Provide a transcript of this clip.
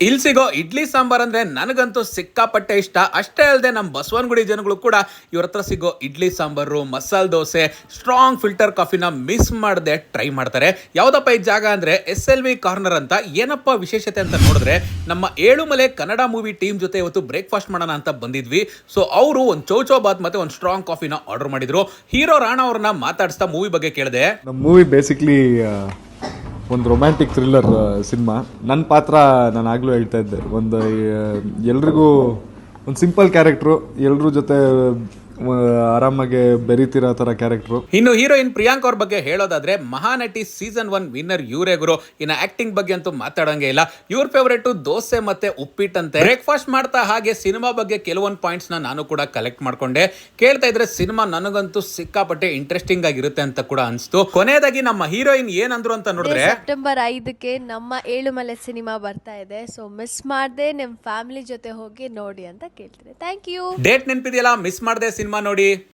ಇಲ್ಲಿ ಸಿಗೋ ಇಡ್ಲಿ ಸಾಂಬಾರ್ ಅಂದ್ರೆ ನನಗಂತೂ ಸಿಕ್ಕಾಪಟ್ಟೆ ಇಷ್ಟ. ಅಷ್ಟೇ ಅಲ್ಲದೆ ನಮ್ಮ ಬಸವನಗುಡಿ ಜನಗಳು ಕೂಡ ಇವ್ರ ಹತ್ರ ಸಿಗೋ ಇಡ್ಲಿ ಸಾಂಬಾರು, ಮಸಾಲೆ ದೋಸೆ, ಸ್ಟ್ರಾಂಗ್ ಫಿಲ್ಟರ್ ಕಾಫಿನ ಮಿಸ್ ಮಾಡದೆ ಟ್ರೈ ಮಾಡ್ತಾರೆ. ಯಾವ್ದಪ್ಪ ಈ ಜಾಗ ಅಂದ್ರೆ SLV ಕಾರ್ನರ್ ಅಂತ. ಏನಪ್ಪ ವಿಶೇಷತೆ ಅಂತ ನೋಡಿದ್ರೆ, ನಮ್ಮ ಏಳುಮಲೆ ಕನ್ನಡ ಮೂವಿ ಟೀಮ್ ಜೊತೆ ಇವತ್ತು ಬ್ರೇಕ್ಫಾಸ್ಟ್ ಮಾಡೋಣ ಅಂತ ಬಂದಿದ್ವಿ. ಸೊ ಅವರು ಒಂದು ಚೌಚೌ ಬಾತ್ ಮತ್ತೆ ಒಂದು ಸ್ಟ್ರಾಂಗ್ ಕಾಫಿನ ಆರ್ಡರ್ ಮಾಡಿದ್ರು. ಹೀರೋ ರಾಣಾ ಅವ್ರನ್ನ ಮಾತಾಡಿಸ್ತಾ ಮೂವಿ ಬಗ್ಗೆ ಕೇಳಿದೆ. ನಮ್ಮ ಮೂವಿ ಬೇಸಿಕ್ಲಿ ಒಂದು ರೊಮ್ಯಾಂಟಿಕ್ ಥ್ರಿಲ್ಲರ್ ಸಿನಿಮಾ. ನನ್ನ ಪಾತ್ರ ನಾನು ಆಗಲೂ ಹೇಳ್ತಾ ಇದ್ದೆ, ಒಂದು ಎಲ್ರಿಗೂ ಒಂದು ಸಿಂಪಲ್ ಕ್ಯಾರೆಕ್ಟ್ರು, ಎಲ್ರ ಜೊತೆ ಆರಾಮಾಗಿ ಬೆರೀತಿರೋ ಥರ ಕ್ಯಾರೆಕ್ಟ್ರು. ಇನ್ನು ಹೀರೋಯಿನ್ ಪ್ರಿಯಾಂಕ್ ಅವ್ರ ಬಗ್ಗೆ ಹೇಳೋದಾದ್ರೆ, ಮಹಾನಟಿ ಸೀಸನ್ 1 ವಿನ್ನರ್ ಇವರೇ ಗುರು. ಇನ್ನು ಆಕ್ಟಿಂಗ್ ಬಗ್ಗೆ ಅಂತೂ ಮಾತಾಡಂಗೆ ಇಲ್ಲ. ಇವ್ರ ಫೇವರೇಟ್ ದೋಸೆ ಮತ್ತೆ ಉಪ್ಪಿಟ್ಟಂತೆ. ಬ್ರೇಕ್ಫಾಸ್ಟ್ ಮಾಡ್ತಾ ಹಾಗೆ ಸಿನಿಮಾ ಬಗ್ಗೆ ಕೆಲವೊಂದು ಪಾಯಿಂಟ್ಸ್ ನಾನು ಕೂಡ ಕಲೆಕ್ಟ್ ಮಾಡ್ಕೊಂಡೆ. ಕೇಳ್ತಾ ಇದ್ರೆ ಸಿನಿಮಾ ನನಗಂತೂ ಸಿಕ್ಕಾಪಟ್ಟೆ ಇಂಟ್ರೆಸ್ಟಿಂಗ್ ಆಗಿರುತ್ತೆ ಅಂತ ಕೂಡ ಅನ್ಸ್ತು. ಕೊನೆಯದಾಗಿ ನಮ್ಮ ಹೀರೋಯಿನ್ ಏನಂದ್ರು ಅಂತ ನೋಡಿದ್ರೆ, ಸೆಪ್ಟೆಂಬರ್ 5ಕ್ಕೆ ನಮ್ಮ ಏಳುಮಲೆ ಸಿನಿಮಾ ಬರ್ತಾ ಇದೆ. ಸೊ ಮಿಸ್ ಮಾಡದೆ ನಿಮ್ ಫ್ಯಾಮಿಲಿ ಜೊತೆ ಹೋಗಿ ನೋಡಿ ಅಂತ ಕೇಳ್ತೀನಿ. Thank you. ಡೇಟ್ ನೆನಪಿದೆಯಲ್ಲ, ಮಿಸ್ ಮಾಡದೆ ಸಿನಿಮಾ ನೋಡಿ.